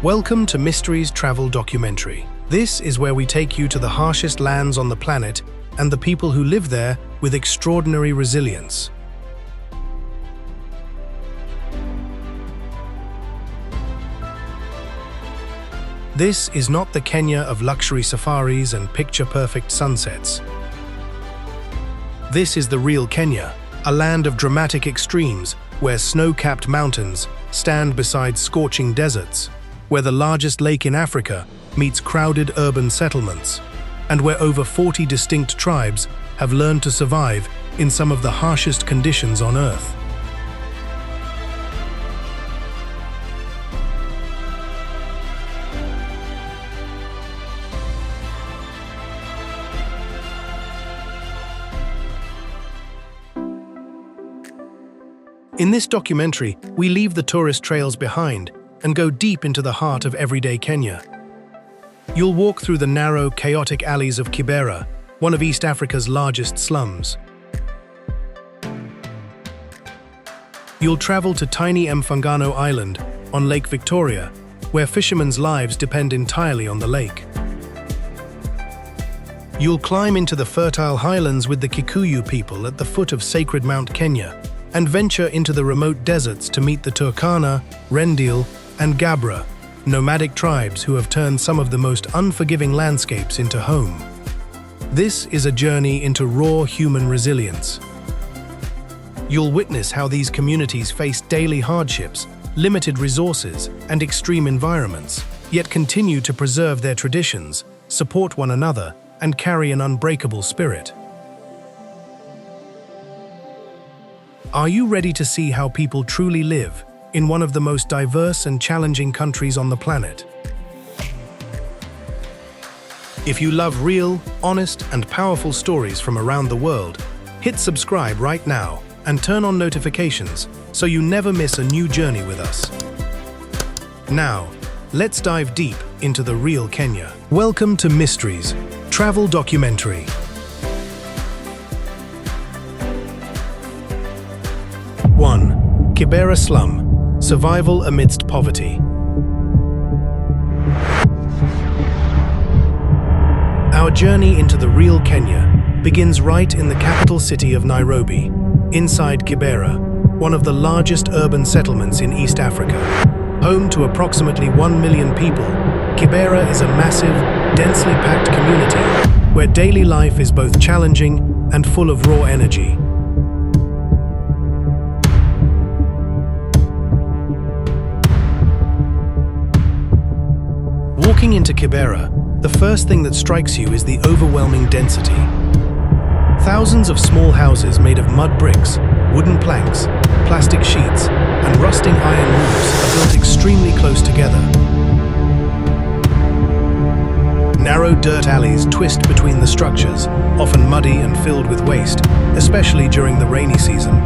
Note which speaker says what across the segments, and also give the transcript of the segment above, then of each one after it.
Speaker 1: Welcome to Mysteries Travel Documentary. This is where we take you to the harshest lands on the planet and the people who live there with extraordinary resilience. This is not the Kenya of luxury safaris and picture-perfect sunsets. This is the real Kenya, a land of dramatic extremes where snow-capped mountains stand beside scorching deserts, where the largest lake in Africa meets crowded urban settlements, and where over 40 distinct tribes have learned to survive in some of the harshest conditions on Earth. In this documentary, we leave the tourist trails behind and go deep into the heart of everyday Kenya. You'll walk through the narrow, chaotic alleys of Kibera, one of East Africa's largest slums. You'll travel to tiny Mfangano Island on Lake Victoria, where fishermen's lives depend entirely on the lake. You'll climb into the fertile highlands with the Kikuyu people at the foot of sacred Mount Kenya, and venture into the remote deserts to meet the Turkana, Rendille, and Gabra, nomadic tribes who have turned some of the most unforgiving landscapes into home. This is a journey into raw human resilience. You'll witness how these communities face daily hardships, limited resources, and extreme environments, yet continue to preserve their traditions, support one another, and carry an unbreakable spirit. Are you ready to see how people truly live in one of the most diverse and challenging countries on the planet? If you love real, honest, and powerful stories from around the world, hit subscribe right now and turn on notifications so you never miss a new journey with us. Now, let's dive deep into the real Kenya. Welcome to Mysteries Travel Documentary. 1. Kibera Slum. Survival amidst poverty. Our journey into the real Kenya begins right in the capital city of Nairobi, inside Kibera, one of the largest urban settlements in East Africa. Home to approximately 1 million people, Kibera is a massive, densely packed community where daily life is both challenging and full of raw energy. Walking into Kibera, the first thing that strikes you is the overwhelming density. Thousands of small houses made of mud bricks, wooden planks, plastic sheets, and rusting iron roofs are built extremely close together. Narrow dirt alleys twist between the structures, often muddy and filled with waste, especially during the rainy season.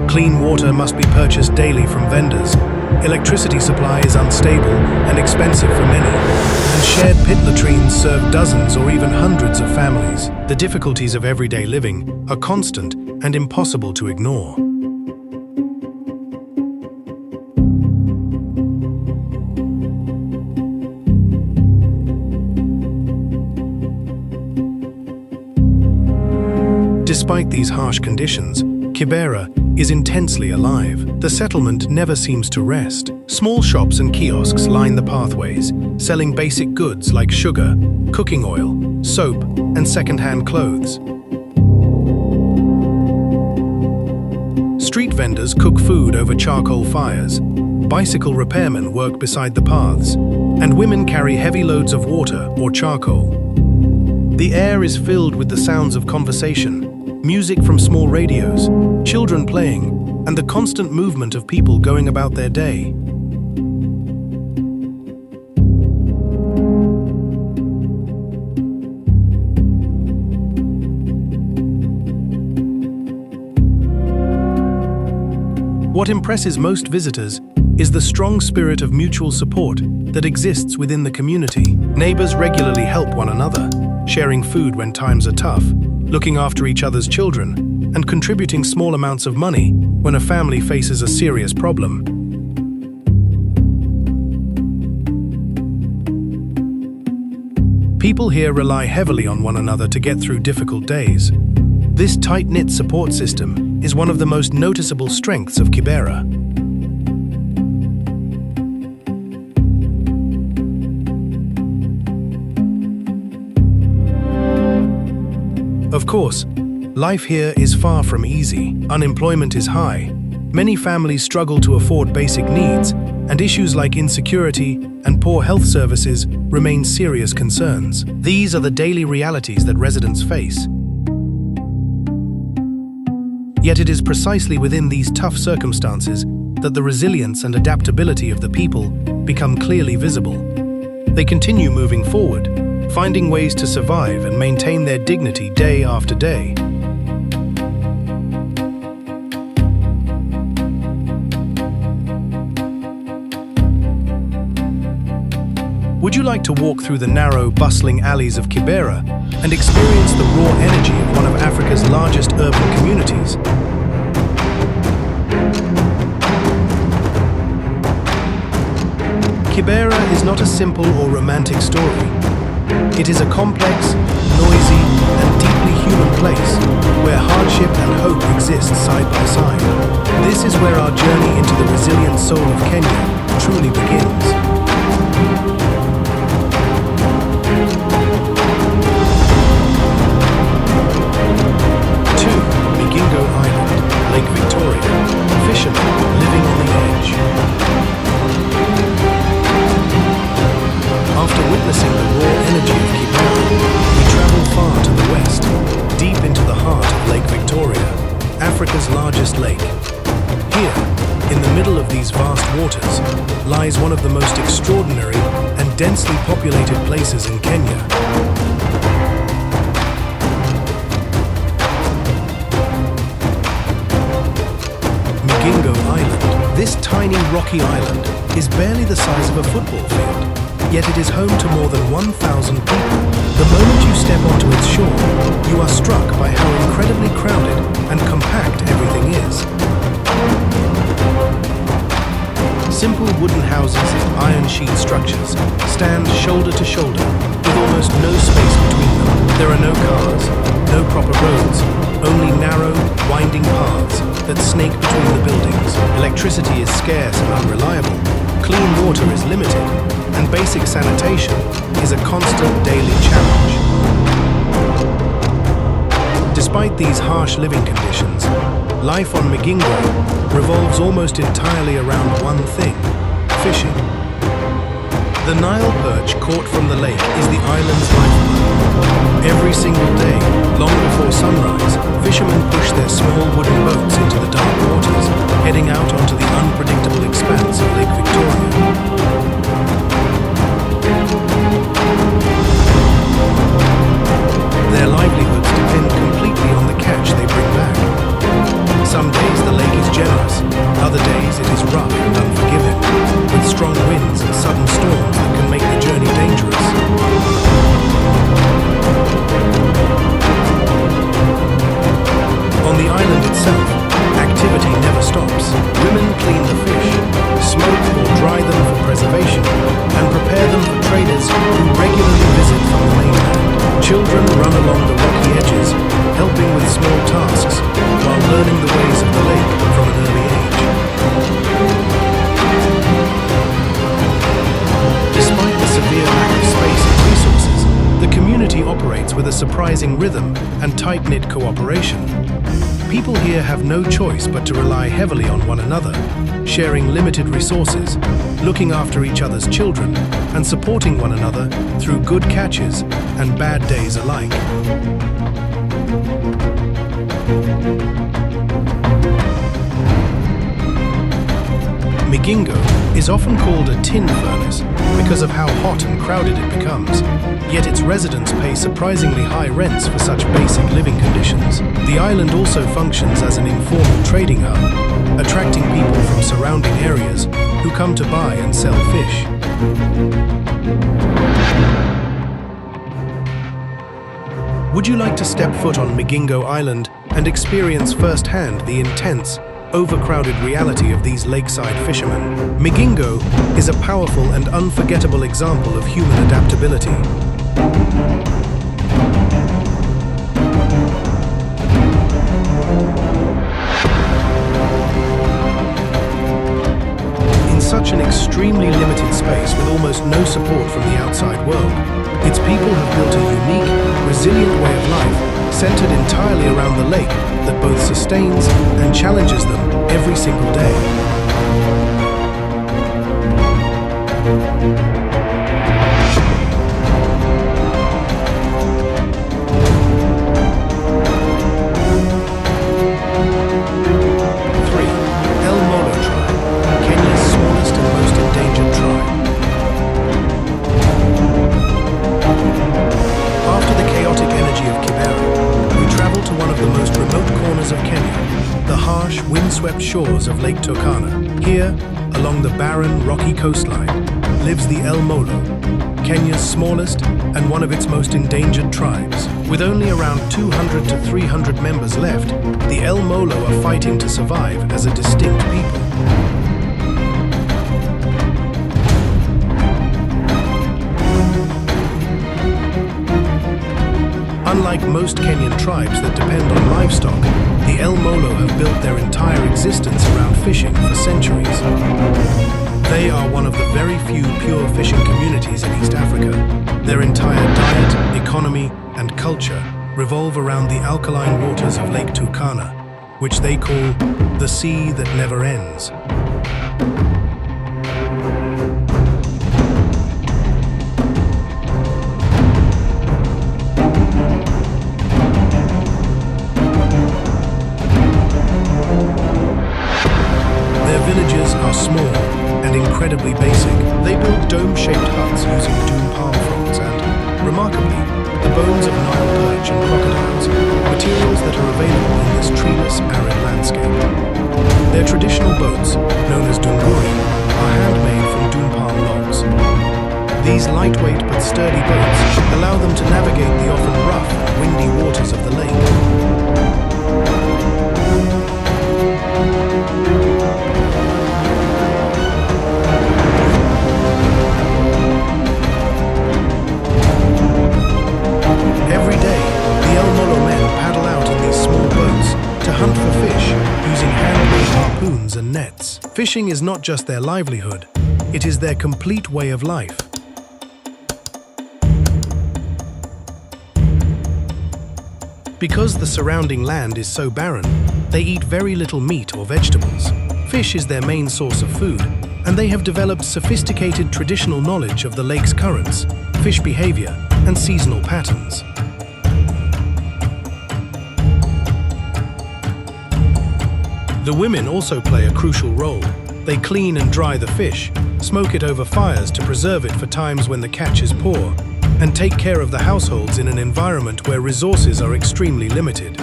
Speaker 1: Clean water must be purchased daily from vendors. Electricity supply is unstable and expensive for many, and shared pit latrines serve dozens or even hundreds of families. The difficulties of everyday living are constant and impossible to ignore. Despite these harsh conditions, Kibera is intensely alive. The settlement never seems to rest. Small shops and kiosks line the pathways, selling basic goods like sugar, cooking oil, soap, and second-hand clothes. Street vendors cook food over charcoal fires, bicycle repairmen work beside the paths, and women carry heavy loads of water or charcoal. The air is filled with the sounds of conversation, music from small radios, children playing, and the constant movement of people going about their day. What impresses most visitors is the strong spirit of mutual support that exists within the community. Neighbors regularly help one another, sharing food when times are tough, looking after each other's children, and contributing small amounts of money when a family faces a serious problem. People here rely heavily on one another to get through difficult days. This tight-knit support system is one of the most noticeable strengths of Kibera. Of course, life here is far from easy. Unemployment is high. Many families struggle to afford basic needs, and issues like insecurity and poor health services remain serious concerns. These are the daily realities that residents face. Yet it is precisely within these tough circumstances that the resilience and adaptability of the people become clearly visible. They continue moving forward, finding ways to survive and maintain their dignity day after day. Would you like to walk through the narrow, bustling alleys of Kibera and experience the raw energy of one of Africa's largest urban communities? Kibera is not a simple or romantic story. It is a complex, noisy, and deeply human place where hardship and hope exist side by side. This is where our journey into the resilient soul of Kenya truly begins. Migingo Island, Lake Victoria, fishermen living on the edge. After witnessing the raw energy of Kibera, we travel far to the west, deep into the heart of Lake Victoria, Africa's largest lake. Here, in the middle of these vast waters, lies one of the most extraordinary and densely populated places in Kenya. Migingo Island. This tiny rocky island is barely the size of a football field, yet it is home to more than 1,000 people. The moment you step onto its shore, you are struck by how incredibly crowded and compact everything is. Simple wooden houses and iron sheet structures stand shoulder to shoulder, with almost no space between them. There are no cars, no proper roads, only narrow, winding paths that snake between the buildings. Electricity is scarce and unreliable, clean water is limited, and basic sanitation is a constant daily challenge. Despite these harsh living conditions, life on Migingo revolves almost entirely around one thing: fishing. The Nile perch caught from the lake is the island's lifeblood. Every single day, long before sunrise, fishermen push their small wooden boats into the dark waters, heading out onto the unpredictable expanse of Lake Victoria. Their livelihoods depend completely on the catch they bring back. Some days the lake is generous, other days it is rough and unforgiving, with strong winds and sudden storms that can make the journey dangerous. On the island itself, activity never stops. Women clean the fish, smoke or dry them for preservation, and prepare them for traders who regularly visit from the mainland. Children run along the rocky edges, helping with small tasks, while learning the ways of the lake from an early age. Despite the severe lack of space and resources, the community operates with a surprising rhythm and tight-knit cooperation. People here have no choice but to rely heavily on one another, sharing limited resources, looking after each other's children, and supporting one another through good catches and bad days alike. Migingo is often called a tin furnace because of how hot and crowded it becomes, yet its residents pay surprisingly high rents for such basic living conditions. The island also functions as an informal trading hub, attracting people from surrounding areas who come to buy and sell fish. Would you like to step foot on Migingo Island and experience firsthand the intense, overcrowded reality of these lakeside fishermen? Migingo is a powerful and unforgettable example of human adaptability. In such an extremely limited space with almost no support from the outside world, its people have built a unique, resilient way of life centered entirely around the lake that both sustains and challenges them every single day. Windswept shores of Lake Turkana. Here, along the barren, rocky coastline, lives the El Molo, Kenya's smallest and one of its most endangered tribes. With only around 200 to 300 members left, the El Molo are fighting to survive as a distinct people. Unlike most Kenyan tribes that depend on livestock, the El Molo have built their entire existence around fishing for centuries. They are one of the very few pure fishing communities in East Africa. Their entire diet, economy, and culture revolve around the alkaline waters of Lake Turkana, which they call the sea that never ends. Are small and incredibly basic. They build dome-shaped huts using dune palm fronds and, remarkably, the bones of Nile perch and crocodiles, materials that are available in this treeless, arid landscape. Their traditional boats, known as dunguri, are handmade from dune palm logs. These lightweight but sturdy boats allow them to navigate the often rough and windy waters of the lake. Every day, the El Molo men paddle out in these small boats to hunt for fish using handmade harpoons and nets. Fishing is not just their livelihood, it is their complete way of life. Because the surrounding land is so barren, they eat very little meat or vegetables. Fish is their main source of food, and they have developed sophisticated traditional knowledge of the lake's currents, fish behavior, and seasonal patterns. The women also play a crucial role. They clean and dry the fish, smoke it over fires to preserve it for times when the catch is poor, and take care of the households in an environment where resources are extremely limited.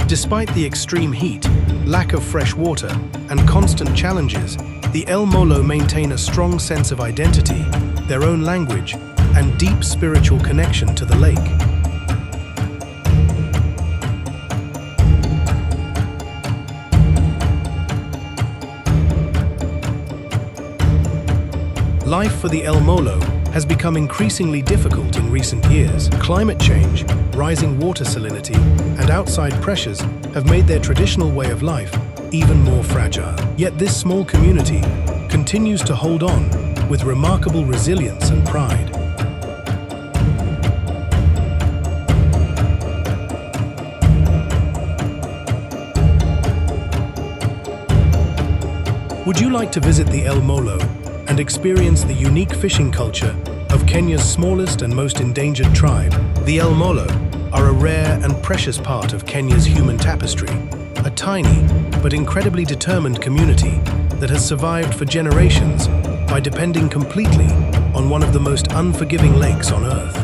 Speaker 1: Despite the extreme heat, lack of fresh water, and constant challenges, the El Molo maintain a strong sense of identity, their own language, and deep spiritual connection to the lake. Life for the El Molo has become increasingly difficult in recent years. Climate change, rising water salinity, and outside pressures have made their traditional way of life even more fragile. Yet this small community continues to hold on with remarkable resilience and pride. Would you like to visit the El Molo and experience the unique fishing culture of Kenya's smallest and most endangered tribe? The El Molo are a rare and precious part of Kenya's human tapestry, a tiny but incredibly determined community that has survived for generations by depending completely on one of the most unforgiving lakes on Earth.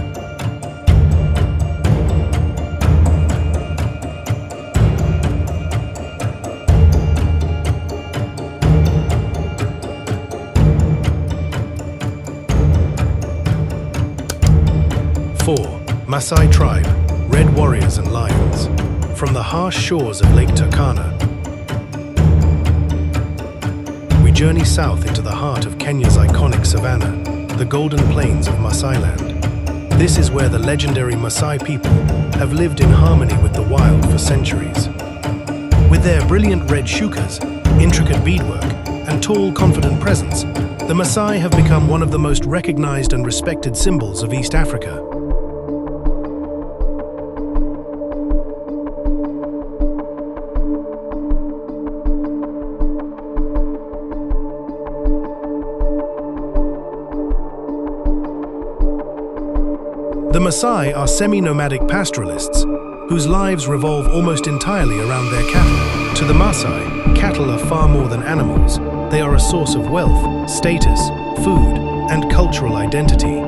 Speaker 1: Maasai tribe. rugged warriors and lions. From the harsh shores of Lake Turkana, we journey south into the heart of Kenya's iconic savanna, the golden plains of Maasai land. This is where the legendary Maasai people have lived in harmony with the wild for centuries. With their brilliant red shukas, intricate beadwork, and tall, confident presence, the Maasai have become one of the most recognized and respected symbols of East Africa. The Maasai are semi-nomadic pastoralists whose lives revolve almost entirely around their cattle. To the Maasai, cattle are far more than animals. They are a source of wealth, status, food, and cultural identity.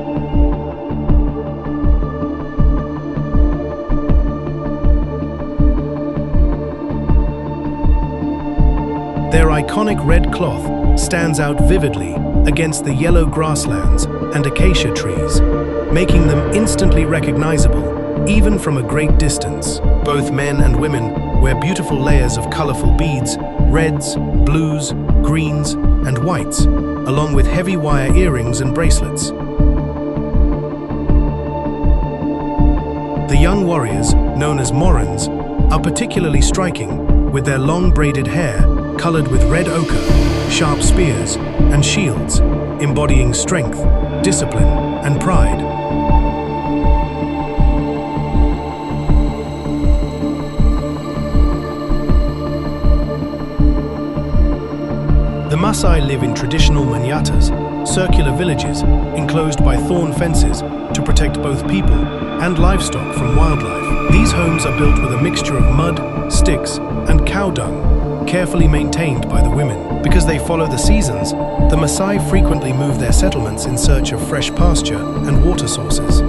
Speaker 1: Their iconic red cloth stands out vividly against the yellow grasslands and acacia trees, making them instantly recognizable, even from a great distance. Both men and women wear beautiful layers of colorful beads, reds, blues, greens, and whites, along with heavy wire earrings and bracelets. The young warriors, known as Morans, are particularly striking, with their long braided hair colored with red ochre, sharp spears, and shields, embodying strength, discipline, and pride. The Maasai live in traditional manyatas, circular villages enclosed by thorn fences to protect both people and livestock from wildlife. These homes are built with a mixture of mud, sticks, and cow dung, carefully maintained by the women. Because they follow the seasons, the Maasai frequently move their settlements in search of fresh pasture and water sources.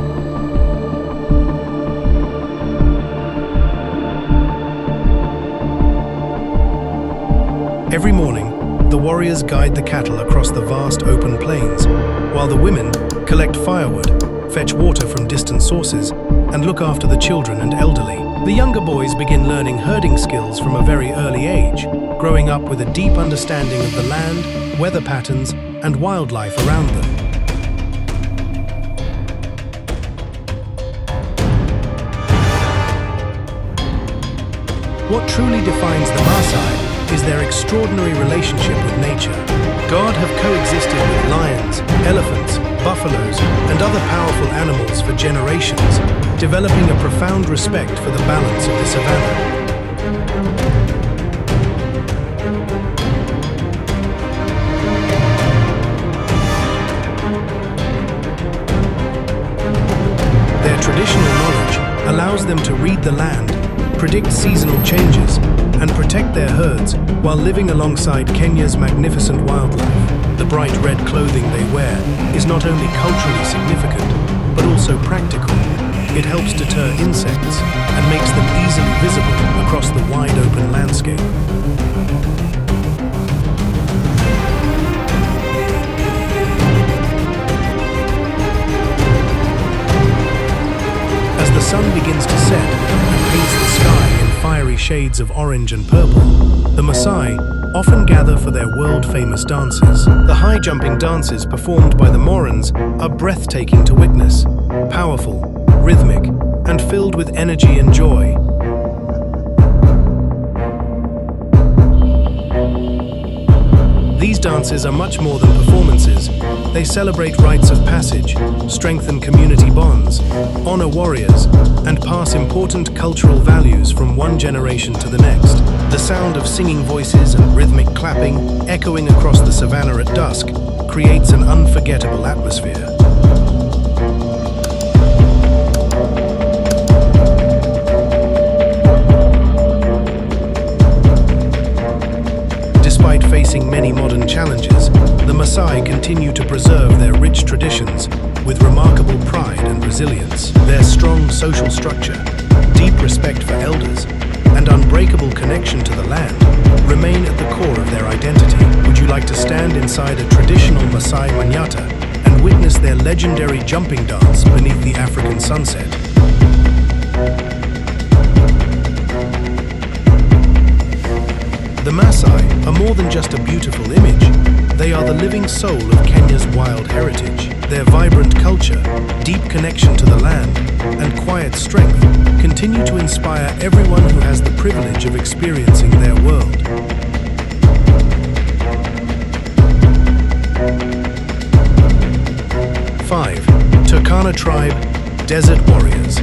Speaker 1: Every morning, the warriors guide the cattle across the vast open plains, while the women collect firewood, fetch water from distant sources, and look after the children and elderly. The younger boys begin learning herding skills from a very early age, growing up with a deep understanding of the land, weather patterns, and wildlife around them. What truly defines the Maasai is their extraordinary relationship with nature. God have coexisted with lions, elephants, buffaloes, and other powerful animals for generations, developing a profound respect for the balance of the savanna. Their traditional knowledge allows them to read the land, predict seasonal changes, and protect their herds while living alongside Kenya's magnificent wildlife. The bright red clothing they wear is not only culturally significant, but also practical. It helps deter insects and makes them easily visible across the wide open landscape. As the sun begins to set and paints the sky in fiery shades of orange and purple, the Maasai often gather for their world-famous dances. The high-jumping dances performed by the Morans are breathtaking to witness, powerful, rhythmic, and filled with energy and joy. These dances are much more than performances. They celebrate rites of passage, strengthen community bonds, honor warriors, and pass important cultural values from one generation to the next. The sound of singing voices and rhythmic clapping echoing across the savannah at dusk creates an unforgettable atmosphere. Despite facing many modern challenges, the Maasai continue to preserve their rich traditions with remarkable pride and resilience. Their strong social structure, deep respect for elders, and unbreakable connection to the land remain at the core of their identity. Would you like to stand inside a traditional Maasai manyatta and witness their legendary jumping dance beneath the African sunset? The Maasai are more than just a beautiful image. They are the living soul of Kenya's wild heritage. Their vibrant culture, deep connection to the land, and quiet strength continue to inspire everyone who has the privilege of experiencing their world. Five, Turkana tribe, desert warriors.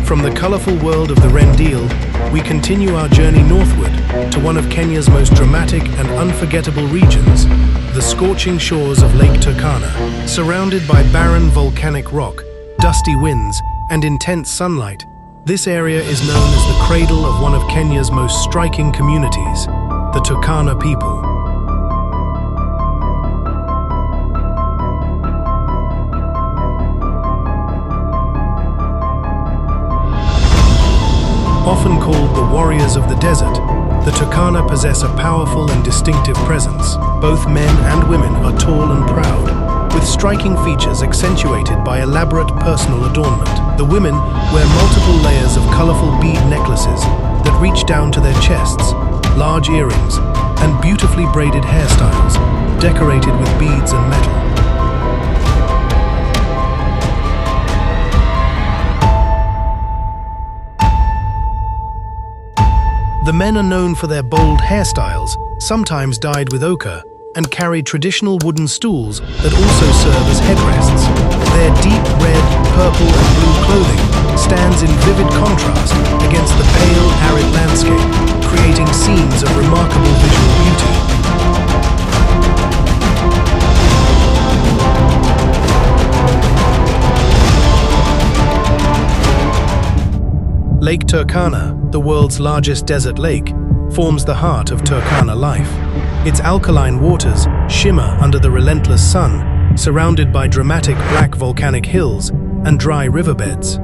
Speaker 1: From the colorful world of the Rendille, we continue our journey northward to one of Kenya's most dramatic and unforgettable regions, the scorching shores of Lake Turkana. Surrounded by barren volcanic rock, dusty winds, and intense sunlight, this area is known as the cradle of one of Kenya's most striking communities, the Turkana people. Often called the warriors of the desert, the Turkana possess a powerful and distinctive presence. Both men and women are tall and proud, with striking features accentuated by elaborate personal adornment. The women wear multiple layers of colorful bead necklaces that reach down to their chests, large earrings, and beautifully braided hairstyles, decorated with beads and metal. The men are known for their bold hairstyles, sometimes dyed with ochre, and carry traditional wooden stools that also serve as headrests. Their deep red, purple, and blue clothing stands in vivid contrast against the pale, arid landscape, creating scenes of remarkable visual beauty. Lake Turkana, the world's largest desert lake, forms the heart of Turkana life. Its alkaline waters shimmer under the relentless sun, surrounded by dramatic black volcanic hills and dry riverbeds.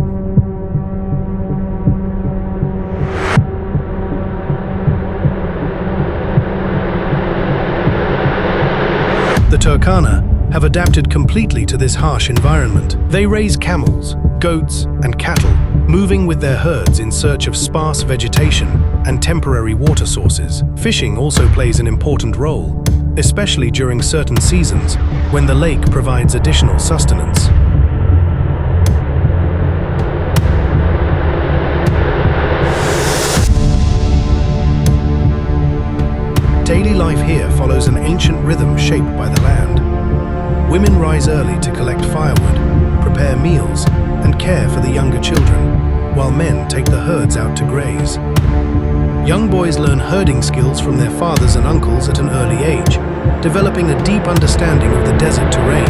Speaker 1: The Turkana have adapted completely to this harsh environment. They raise camels, goats, and cattle, moving with their herds in search of sparse vegetation and temporary water sources. Fishing also plays an important role, especially during certain seasons when the lake provides additional sustenance. Daily life here follows an ancient rhythm shaped by the land. Women rise early to collect firewood, prepare meals, and care for the younger children, while men take the herds out to graze. Young boys learn herding skills from their fathers and uncles at an early age, developing a deep understanding of the desert terrain.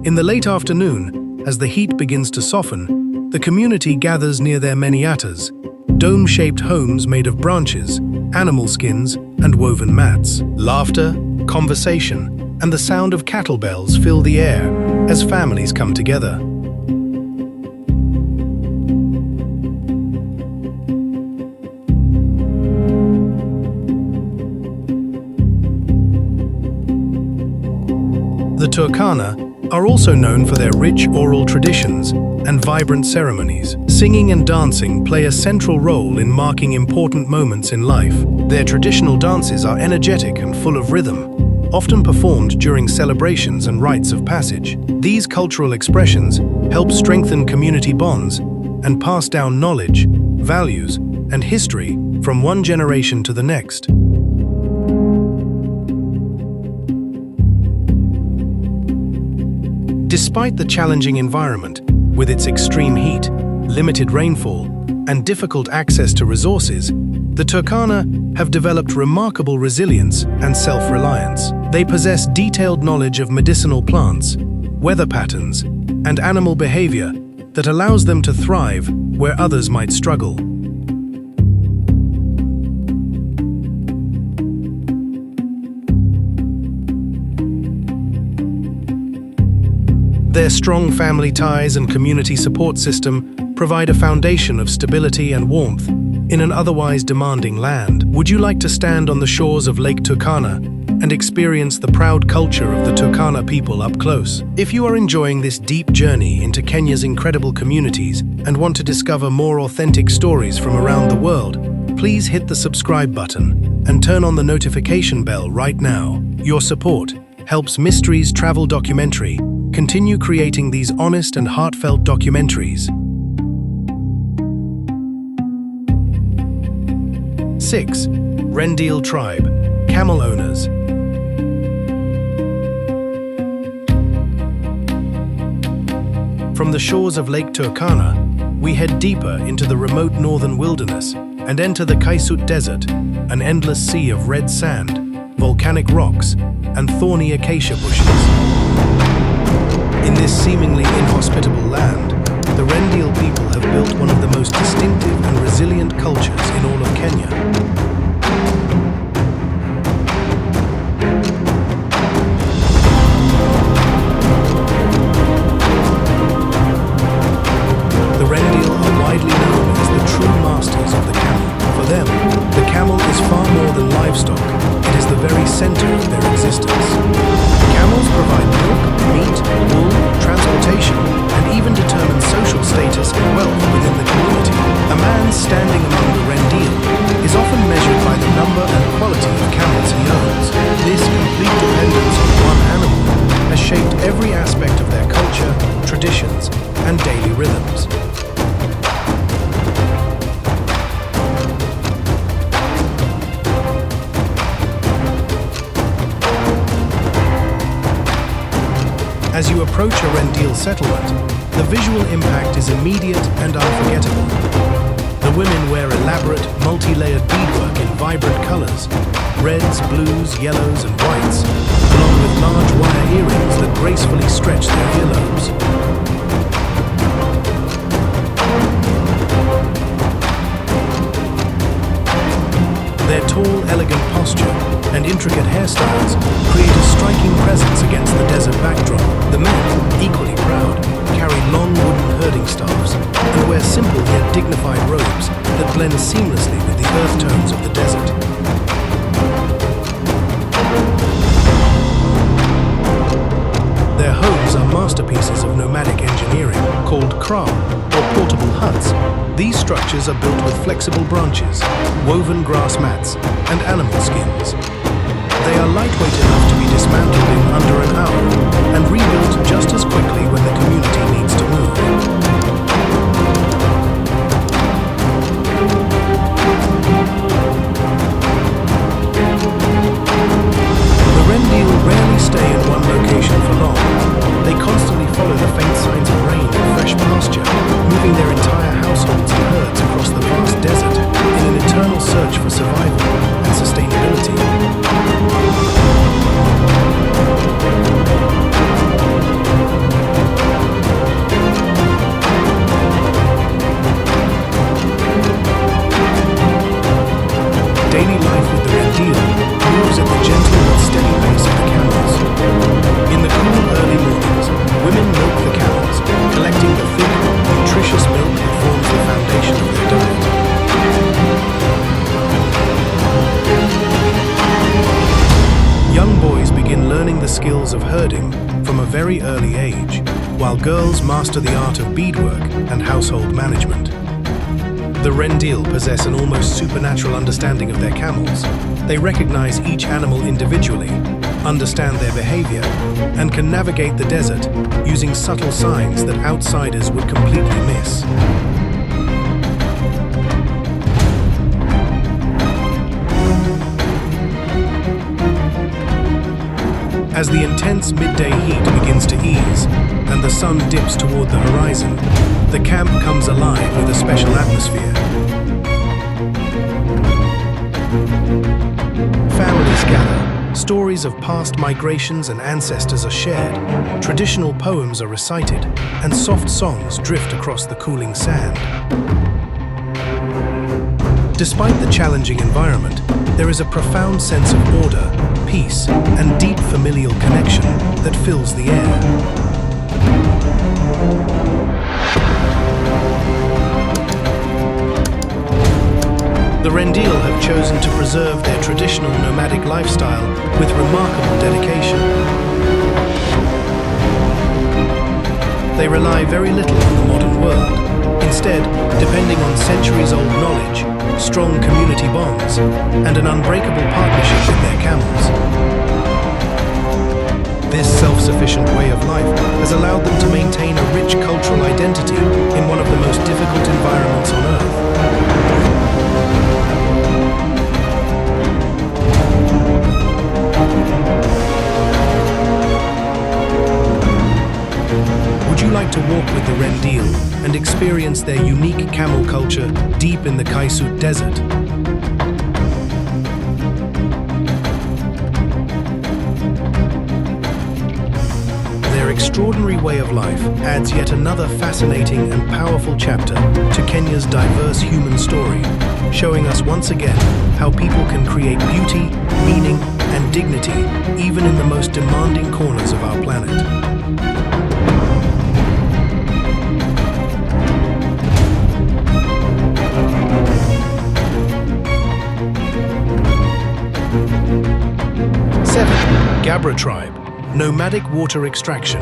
Speaker 1: In the late afternoon, as the heat begins to soften, the community gathers near their meniatas, dome-shaped homes made of branches, animal skins, and woven mats. Laughter, conversation, and the sound of cattle bells fill the air as families come together. The Turkana are also known for their rich oral traditions and vibrant ceremonies. Singing and dancing play a central role in marking important moments in life. Their traditional dances are energetic and full of rhythm, often performed during celebrations and rites of passage. These cultural expressions help strengthen community bonds and pass down knowledge, values, and history from one generation to the next. Despite the challenging environment, with its extreme heat, limited rainfall, and difficult access to resources, the Turkana have developed remarkable resilience and self-reliance. They possess detailed knowledge of medicinal plants, weather patterns, and animal behavior that allows them to thrive where others might struggle. Their strong family ties and community support system provide a foundation of stability and warmth in an otherwise demanding land. Would you like to stand on the shores of Lake Turkana and experience the proud culture of the Turkana people up close. If you are enjoying this deep journey into Kenya's incredible communities and want to discover more authentic stories from around the world, please hit the subscribe button and turn on the notification bell right now. Your support helps Mysteries Travel Documentary continue creating these honest and heartfelt documentaries. 6. Rendille Tribe, Camel Owners. From the shores of Lake Turkana, we head deeper into the remote northern wilderness and enter the Kaisut Desert, an endless sea of red sand, volcanic rocks, and thorny acacia bushes. In this seemingly inhospitable land, the Rendille people have built one of the most distinctive and resilient cultures in all of Kenya. The Rendille are widely known as the true masters of the camel. For them, the camel is far more than livestock. It is the very center of their existence. Camels provide milk, meat, wool, transportation, and even determine social status and wealth within the community. A man standing among the Rendille is often measured by the number and quality of camels he owns. This complete dependence on one animal has shaped every aspect of their culture, traditions, and daily rhythms. As you approach a Rendille settlement, the visual impact is immediate and unforgettable. The women wear elaborate, multi-layered beadwork in vibrant colors, reds, blues, yellows, and whites, along with large wire earrings that gracefully stretch their earlobes. Their tall, elegant posture and intricate hairstyles create a striking presence against the desert backdrop. The men, equally proud, carry long wooden herding staffs and wear simple yet dignified robes that blend seamlessly with the earth tones of the desert. Their homes are masterpieces of nomadic engineering called kraal, or portable huts. These structures are built with flexible branches, woven grass mats, and animal skins. They are lightweight enough to be dismantled in under an hour and rebuilt just as quickly when the community needs to move. The Rendille rarely stay in one location for long. They constantly follow the faint signs of rain and fresh pasture, moving their entire households and herds across the vast desert in an eternal search for survival and sustainability. Daily life with the Rendille moves at the gentle but steady pace of the camels. In the cool early mornings, women milk the camels, collecting the thick, nutritious milk that forms the foundation of their diet. Young boys begin learning the skills of herding from a very early age, while girls master the art of beadwork and household management. The Rendille possess an almost supernatural understanding of their camels. They recognize each animal individually, understand their behavior, and can navigate the desert using subtle signs that outsiders would completely miss. As the intense midday heat begins to ease and the sun dips toward the horizon, the camp comes alive with a special atmosphere. Families gather, stories of past migrations and ancestors are shared, traditional poems are recited, and soft songs drift across the cooling sand. Despite the challenging environment, there is a profound sense of order, peace, and deep familial connection that fills the air. The The Rendille have chosen to preserve their traditional nomadic lifestyle with remarkable dedication. They rely very little on the modern world, instead depending on centuries-old knowledge, strong community bonds, and an unbreakable partnership with their camels. This self-sufficient way of life has allowed them to maintain a rich cultural identity in one of the most difficult environments on Earth. Would you like to walk with the Rendille and experience their unique camel culture deep in the Kaisut Desert? Their extraordinary way of life adds yet another fascinating and powerful chapter to Kenya's diverse human story, showing us once again how people can create beauty, meaning, and dignity even in the most demanding corners of our planet. Gabra tribe, nomadic water extraction.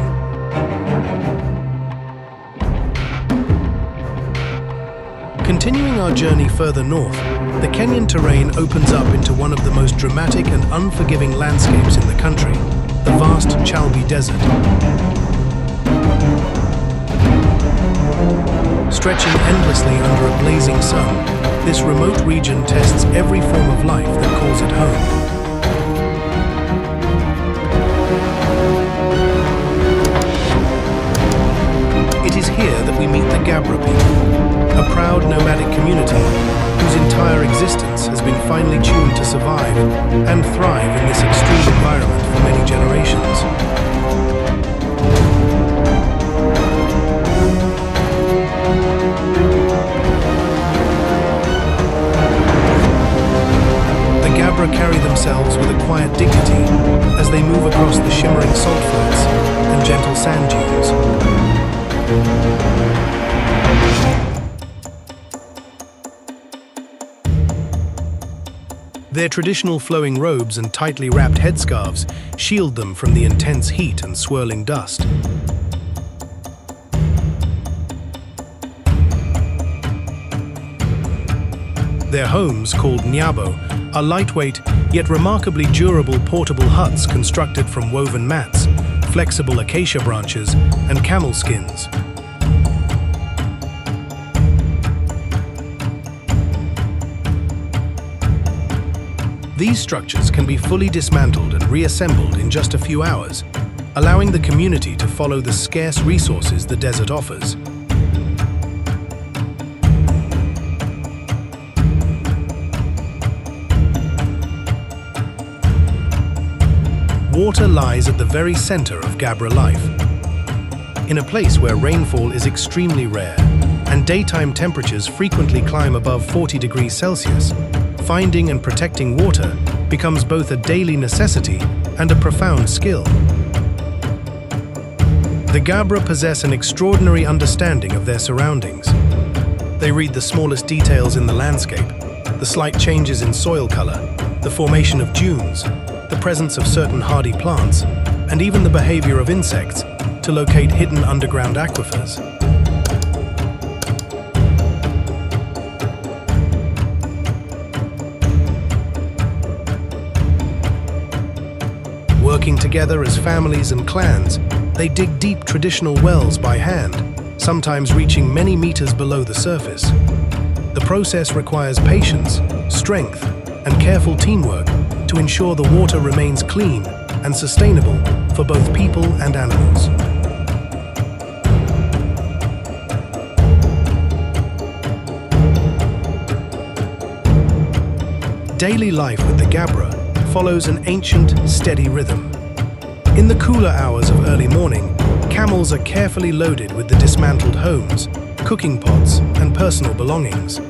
Speaker 1: Continuing our journey further north, the Kenyan terrain opens up into one of the most dramatic and unforgiving landscapes in the country, the vast Chalbi Desert. Stretching endlessly under a blazing sun, this remote region tests every form of life that calls it home. It is here that we meet the Gabra people, a proud nomadic community whose entire existence has been finely tuned to survive and thrive in this extreme environment for many generations. The Gabra carry themselves with a quiet dignity as they move across the shimmering salt flats and gentle sand dunes. Their traditional flowing robes and tightly wrapped headscarves shield them from the intense heat and swirling dust. Their homes, called nyabo, are lightweight yet remarkably durable portable huts constructed from woven mats, flexible acacia branches, and camel skins. These structures can be fully dismantled and reassembled in just a few hours, allowing the community to follow the scarce resources the desert offers. Water lies at the very center of Gabra life. In a place where rainfall is extremely rare and daytime temperatures frequently climb above 40 degrees Celsius, finding and protecting water becomes both a daily necessity and a profound skill. The Gabra possess an extraordinary understanding of their surroundings. They read the smallest details in the landscape, the slight changes in soil color, the formation of dunes, the presence of certain hardy plants, and even the behavior of insects to locate hidden underground aquifers. Working together as families and clans, they dig deep traditional wells by hand, sometimes reaching many meters below the surface. The process requires patience, strength, and careful teamwork to ensure the water remains clean and sustainable for both people and animals. Daily life with the Gabra follows an ancient, steady rhythm. In the cooler hours of early morning, camels are carefully loaded with the dismantled homes, cooking pots, and personal belongings.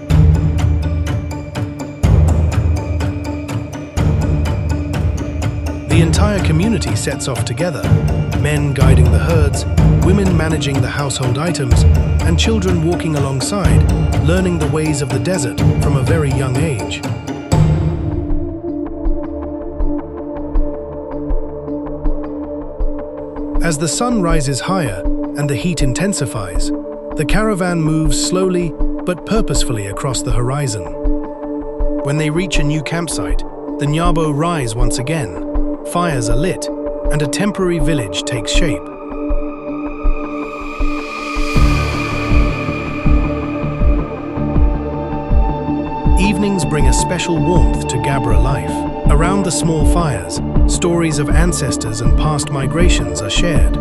Speaker 1: The entire community sets off together, men guiding the herds, women managing the household items, and children walking alongside, learning the ways of the desert from a very young age. As the sun rises higher and the heat intensifies, the caravan moves slowly but purposefully across the horizon. When they reach a new campsite, the Nyabo rise once again, fires are lit, and a temporary village takes shape. Evenings bring a special warmth to Gabra life. Around the small fires, stories of ancestors and past migrations are shared.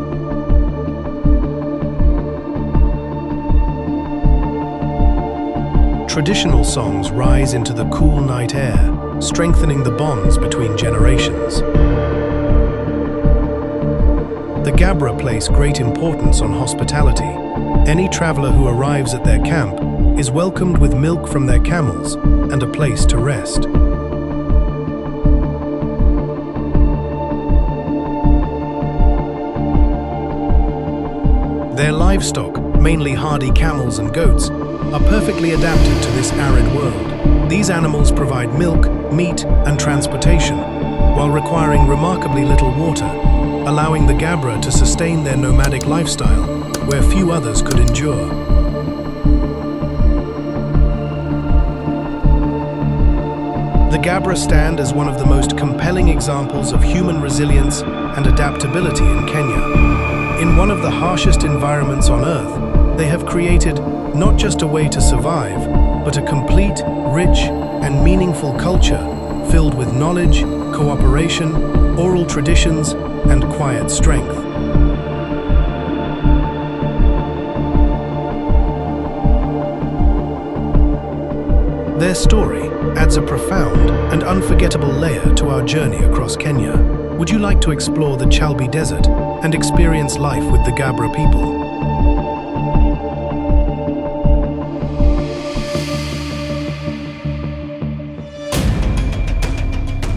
Speaker 1: Traditional songs rise into the cool night air, strengthening the bonds between generations. The Gabra place great importance on hospitality. Any traveler who arrives at their camp is welcomed with milk from their camels and a place to rest. Their livestock, mainly hardy camels and goats, are perfectly adapted to this arid world. These animals provide milk, meat, and transportation, while requiring remarkably little water, allowing the Gabra to sustain their nomadic lifestyle, where few others could endure. The Gabra stand as one of the most compelling examples of human resilience and adaptability in Kenya. In one of the harshest environments on Earth, they have created not just a way to survive, but a complete, rich, and meaningful culture filled with knowledge, cooperation, oral traditions, and quiet strength. Their story adds a profound and unforgettable layer to our journey across Kenya. Would you like to explore the Chalbi Desert and experience life with the Gabra people?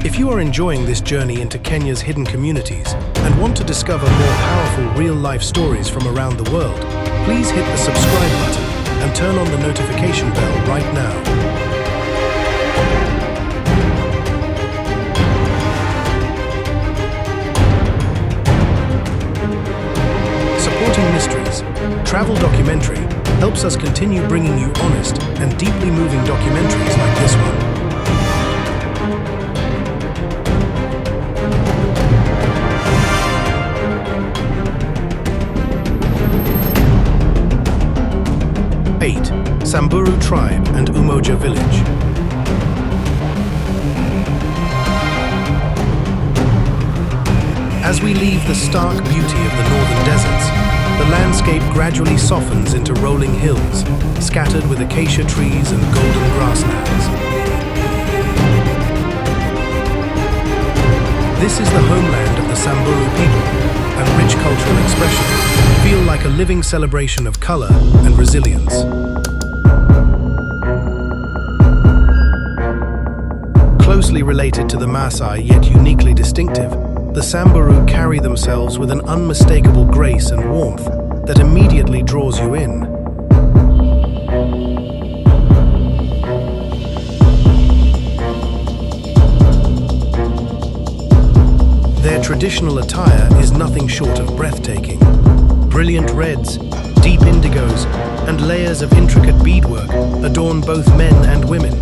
Speaker 1: If you are enjoying this journey into Kenya's hidden communities and want to discover more powerful real-life stories from around the world, please hit the subscribe button and turn on the notification bell right now. Supporting Mysteries, Travel Documentary helps us continue bringing you honest and deeply moving documentaries like this one. Samburu Tribe and Umoja Village. As we leave the stark beauty of the northern deserts, the landscape gradually softens into rolling hills, scattered with acacia trees and golden grasslands. This is the homeland of the Samburu people, and rich cultural expressions feel like a living celebration of color and resilience. Closely related to the Maasai, yet uniquely distinctive, the Samburu carry themselves with an unmistakable grace and warmth that immediately draws you in. Their traditional attire is nothing short of breathtaking. Brilliant reds, deep indigos, and layers of intricate beadwork adorn both men and women,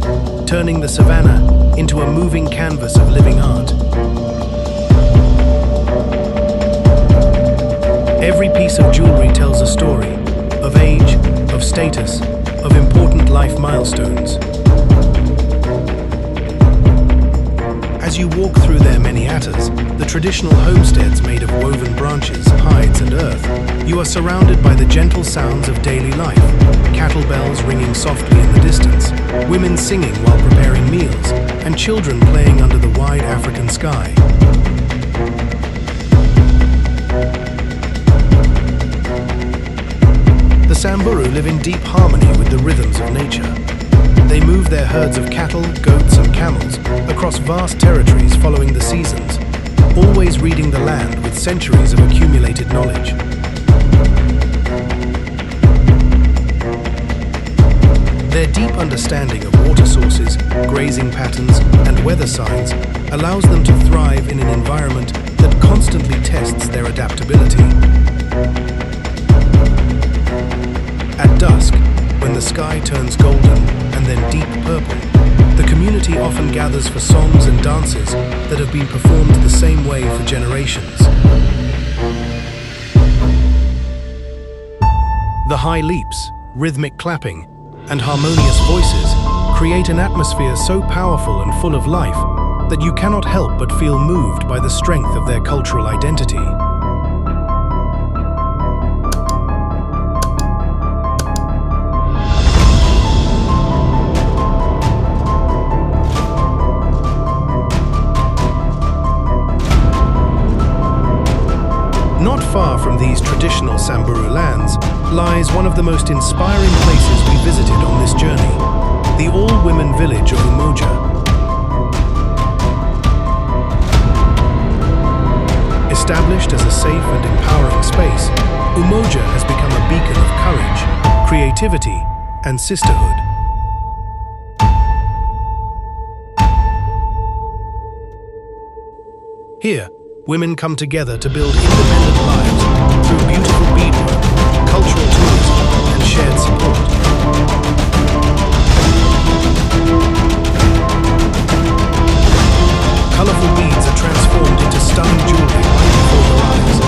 Speaker 1: turning the savannah into a moving canvas of living art. Every piece of jewelry tells a story, of age, of status, of important life milestones. As you walk through their many attas, the traditional homesteads made of woven branches, hides, and earth, you are surrounded by the gentle sounds of daily life, cattle bells ringing softly in the distance, women singing while preparing meals, and children playing under the wide African sky. The Samburu live in deep harmony with the rhythms of nature. They move their herds of cattle, goats, and camels across vast territories following the seasons, all always reading the land with centuries of accumulated knowledge. Their deep understanding of water sources, grazing patterns, and weather signs allows them to thrive in an environment that constantly tests their adaptability. At dusk, when the sky turns golden and then deep purple, the community often gathers for songs and dances that have been performed the same way for generations. The high leaps, rhythmic clapping, and harmonious voices create an atmosphere so powerful and full of life that you cannot help but feel moved by the strength of their cultural identity. Not far from these traditional Samburu lands lies one of the most inspiring places we visited on this journey, the all-women village of Umoja. Established as a safe and empowering space, Umoja has become a beacon of courage, creativity, and sisterhood. Here, women come together to build independent lives through beautiful beadwork, cultural tourism, and shared support. Colorful beads are transformed into stunning jewelry right before your eyes,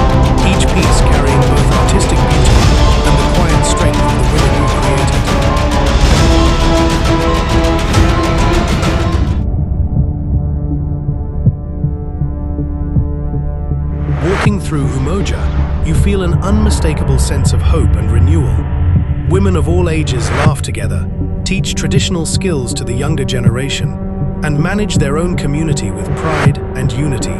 Speaker 1: each piece carrying both artistic beauty and the quiet strength of the women who created it. Walking through Umoja, you feel an unmistakable sense of hope and renewal. Women of all ages laugh together, teach traditional skills to the younger generation, and manage their own community with pride and unity.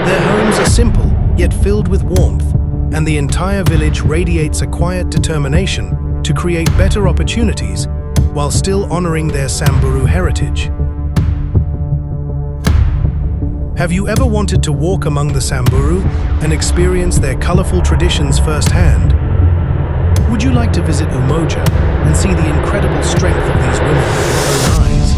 Speaker 1: Their homes are simple, yet filled with warmth, and the entire village radiates a quiet determination to create better opportunities while still honoring their Samburu heritage. Have you ever wanted to walk among the Samburu and experience their colorful traditions firsthand? Would you like to visit Umoja and see the incredible strength of these women with your own eyes?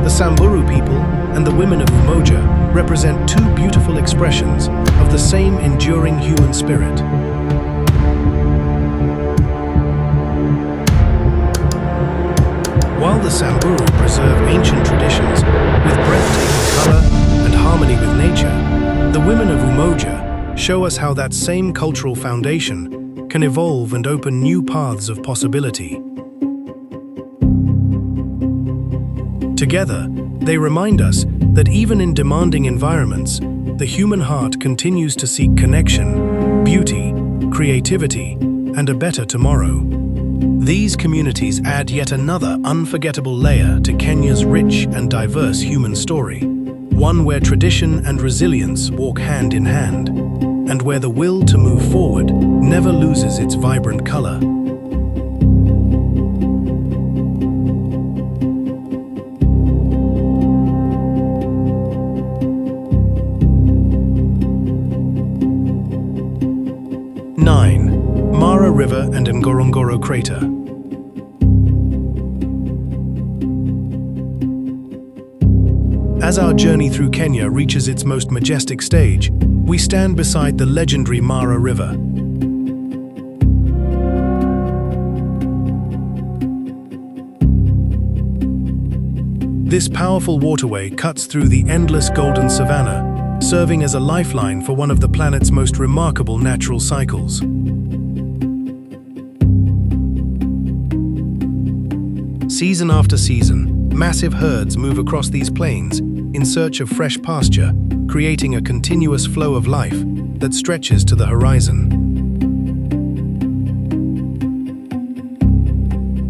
Speaker 1: The Samburu people and the women of Umoja represent two beautiful expressions of the same enduring human spirit. While the Samburu preserve ancient traditions with breathtaking color and harmony with nature, the women of Umoja show us how that same cultural foundation can evolve and open new paths of possibility. Together, they remind us that even in demanding environments, the human heart continues to seek connection, beauty, creativity, and a better tomorrow. These communities add yet another unforgettable layer to Kenya's rich and diverse human story, one where tradition and resilience walk hand in hand, and where the will to move forward never loses its vibrant color. Mara River and Ngorongoro Crater. As our journey through Kenya reaches its most majestic stage, we stand beside the legendary Mara River. This powerful waterway cuts through the endless golden savanna, serving as a lifeline for one of the planet's most remarkable natural cycles. Season after season, massive herds move across these plains in search of fresh pasture, creating a continuous flow of life that stretches to the horizon.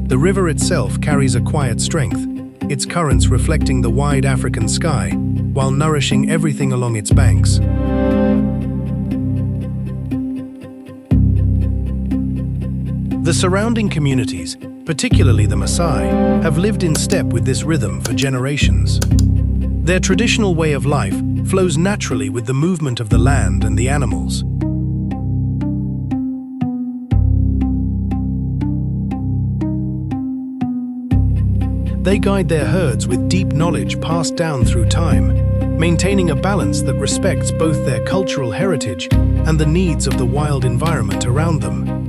Speaker 1: The river itself carries a quiet strength, its currents reflecting the wide African sky, while nourishing everything along its banks. The The surrounding communities, particularly the Maasai, have lived in step with this rhythm for generations. Their traditional way of life flows naturally with the movement of the land and the animals. They guide their herds with deep knowledge passed down through time, maintaining a balance that respects both their cultural heritage and the needs of the wild environment around them.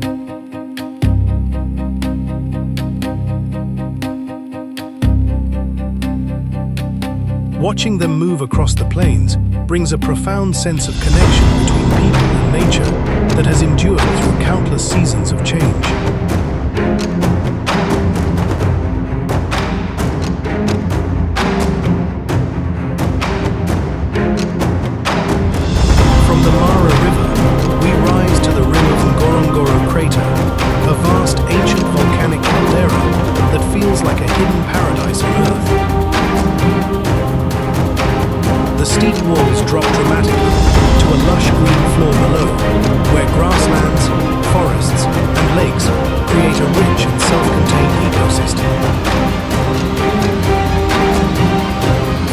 Speaker 1: Watching them move across the plains brings a profound sense of connection between people and nature that has endured through countless seasons of change. From the Mara River, we rise to the rim of Ngorongoro crater, a vast ancient volcanic caldera that feels like a hidden paradise on Earth. The steep walls drop dramatically to a lush green floor below, where grasslands, forests, and lakes create a rich and self-contained ecosystem.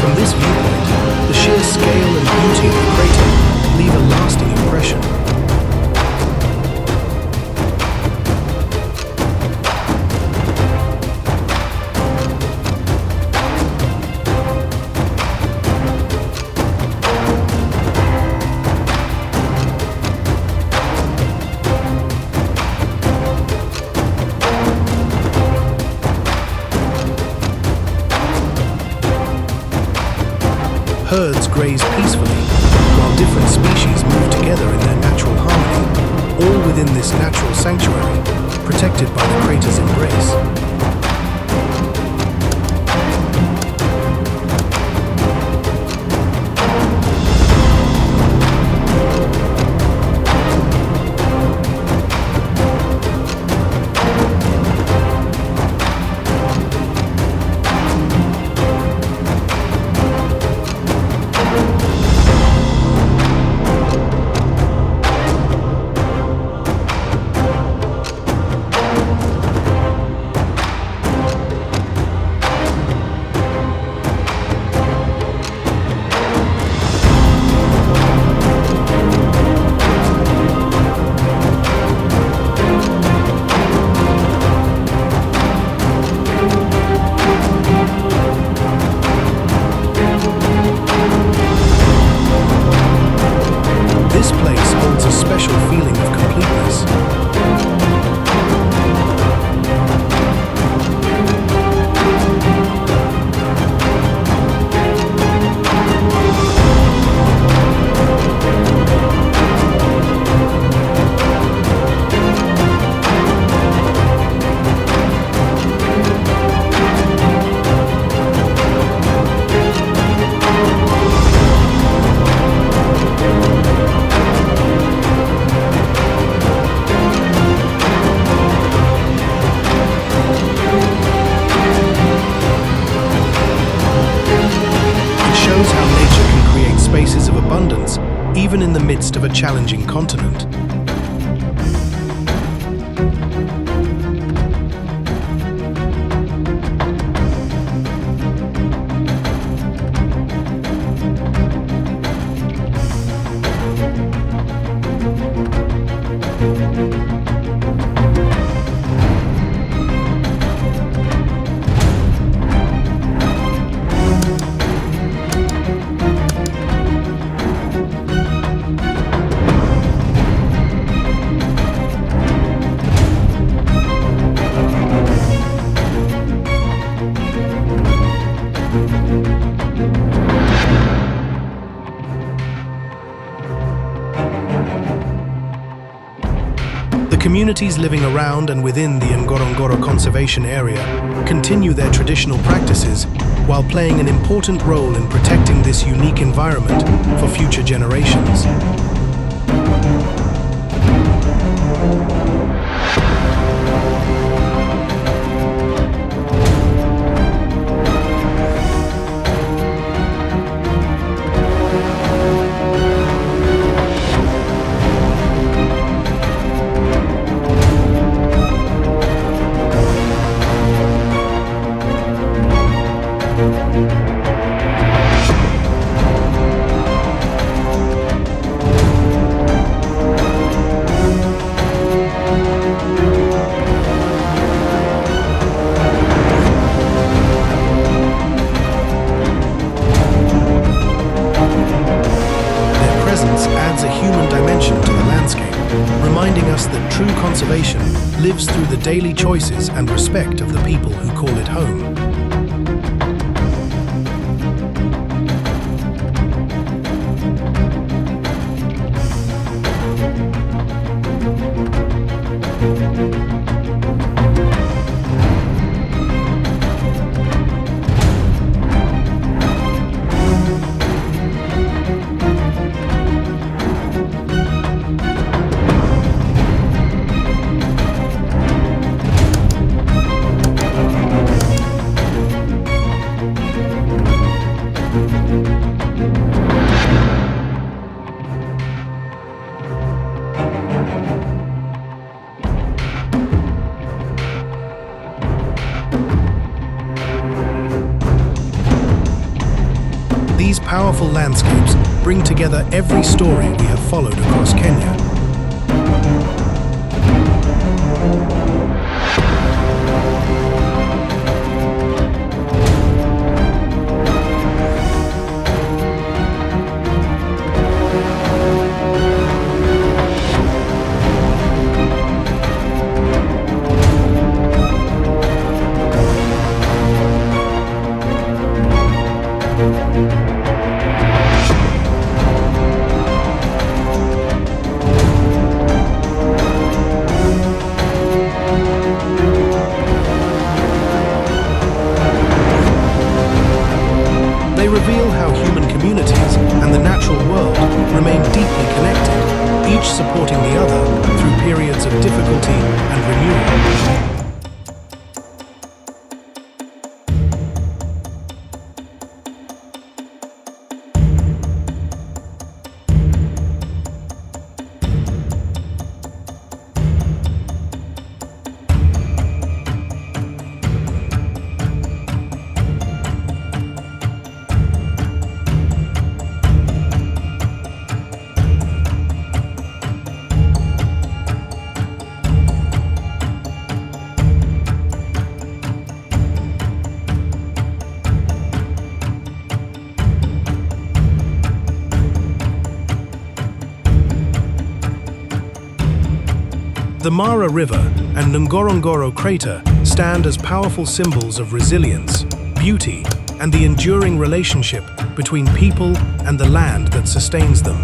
Speaker 1: From this viewpoint, the sheer scale and beauty of the crater leave a lasting impression. Herds graze peacefully, while different species move together in their natural harmony, all within this natural sanctuary, protected by the crater's embrace. This place holds a special feeling of completeness. Spaces of abundance, even in the midst of a challenging continent. Communities living around and within the Ngorongoro Conservation Area continue their traditional practices while playing an important role in protecting this unique environment for future generations. lives through the daily choices and respect of the people who call it home. These powerful landscapes bring together every story we have followed across Kenya. They reveal how human communities and the natural world remain deeply connected, each supporting the other through periods of difficulty and renewal. The Mara River and Ngorongoro crater stand as powerful symbols of resilience, beauty, and the enduring relationship between people and the land that sustains them.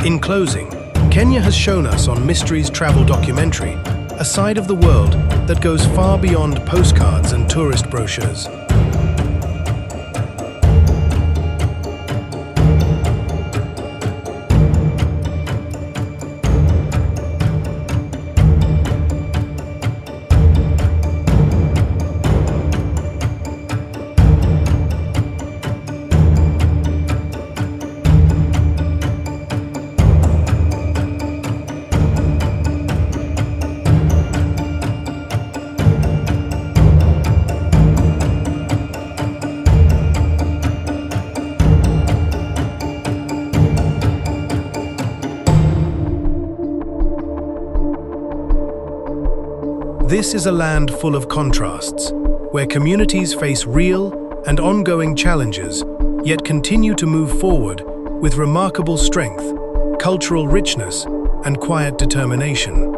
Speaker 1: In closing, Kenya has shown us on Mysteries Travel Documentary a side of the world that goes far beyond postcards and tourist brochures. This is a land full of contrasts, where communities face real and ongoing challenges, yet continue to move forward with remarkable strength, cultural richness, and quiet determination.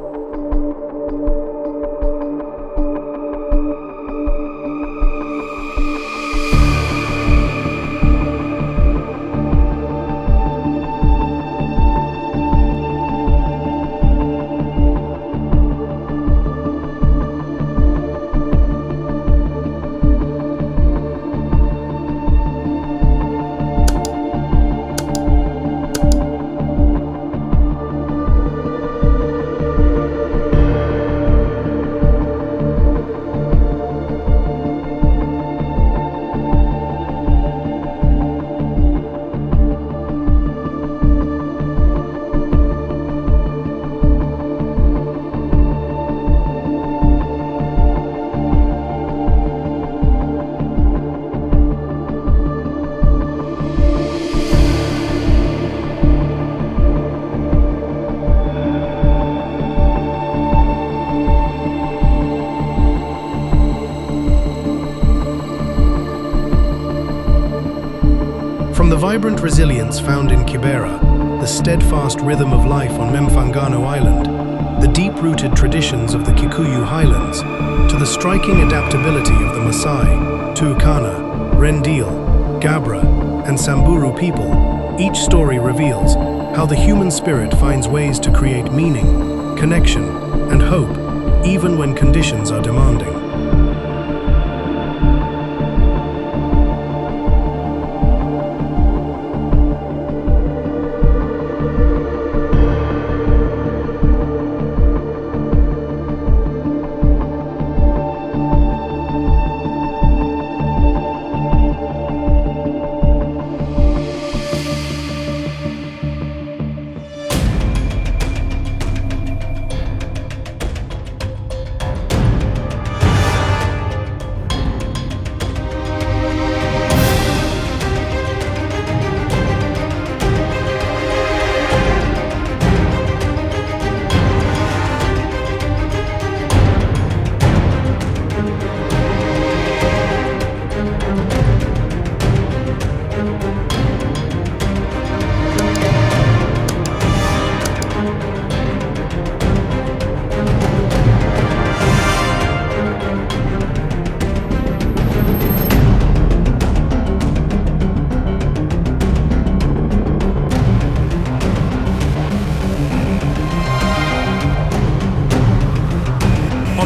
Speaker 1: the vibrant resilience found in Kibera, the steadfast rhythm of life on Memphangano Island, the deep-rooted traditions of the Kikuyu Highlands, to the striking adaptability of the Maasai, Turkana, Rendille, Gabra, and Samburu people, each story reveals how the human spirit finds ways to create meaning, connection, and hope, even when conditions are demanding.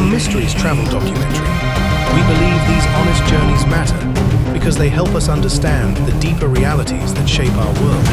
Speaker 1: Mysteries travel documentary. We believe these honest journeys matter because they help us understand the deeper realities that shape our world.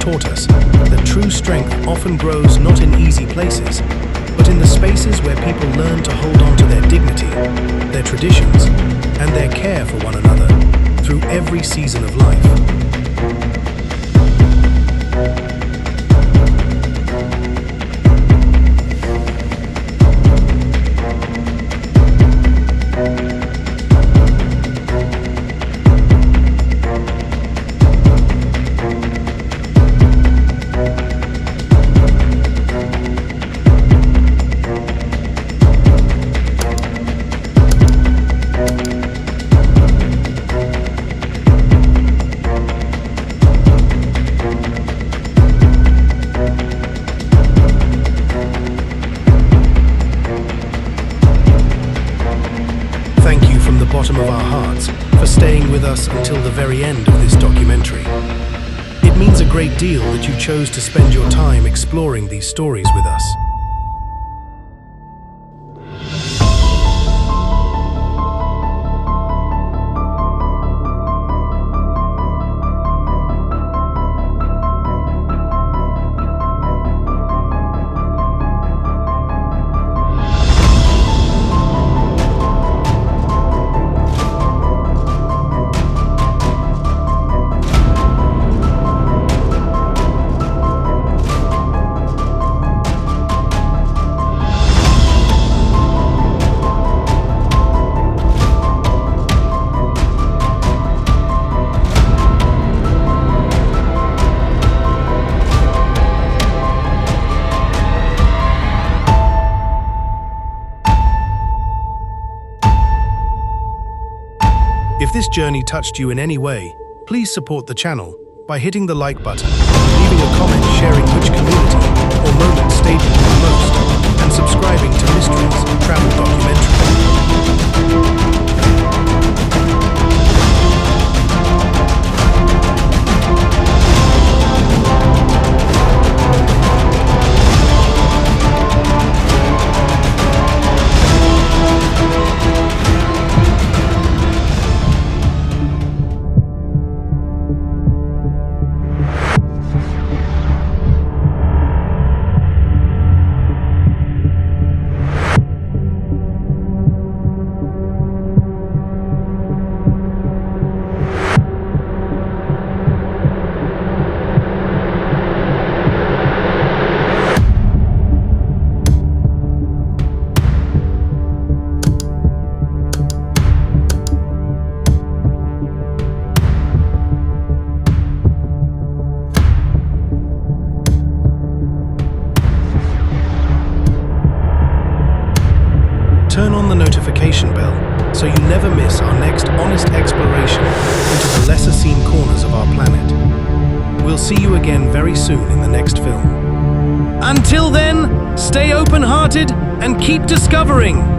Speaker 1: Taught us that true strength often grows not in easy places, but in the spaces where people learn to hold on to their dignity, their traditions, and their care for one another through every season of life. Bottom of our hearts for staying with us until the very end of this documentary. It means a great deal that you chose to spend your time exploring these stories with us. If this journey touched you in any way, please support the channel by hitting the like button, leaving a comment sharing which community or moment stayed with you the most, and subscribing to Mysteries Travel turn on the notification bell so you never miss our next honest exploration into the lesser-seen corners of our planet. We'll see you again very soon in the next film. Until then, stay open-hearted and keep discovering!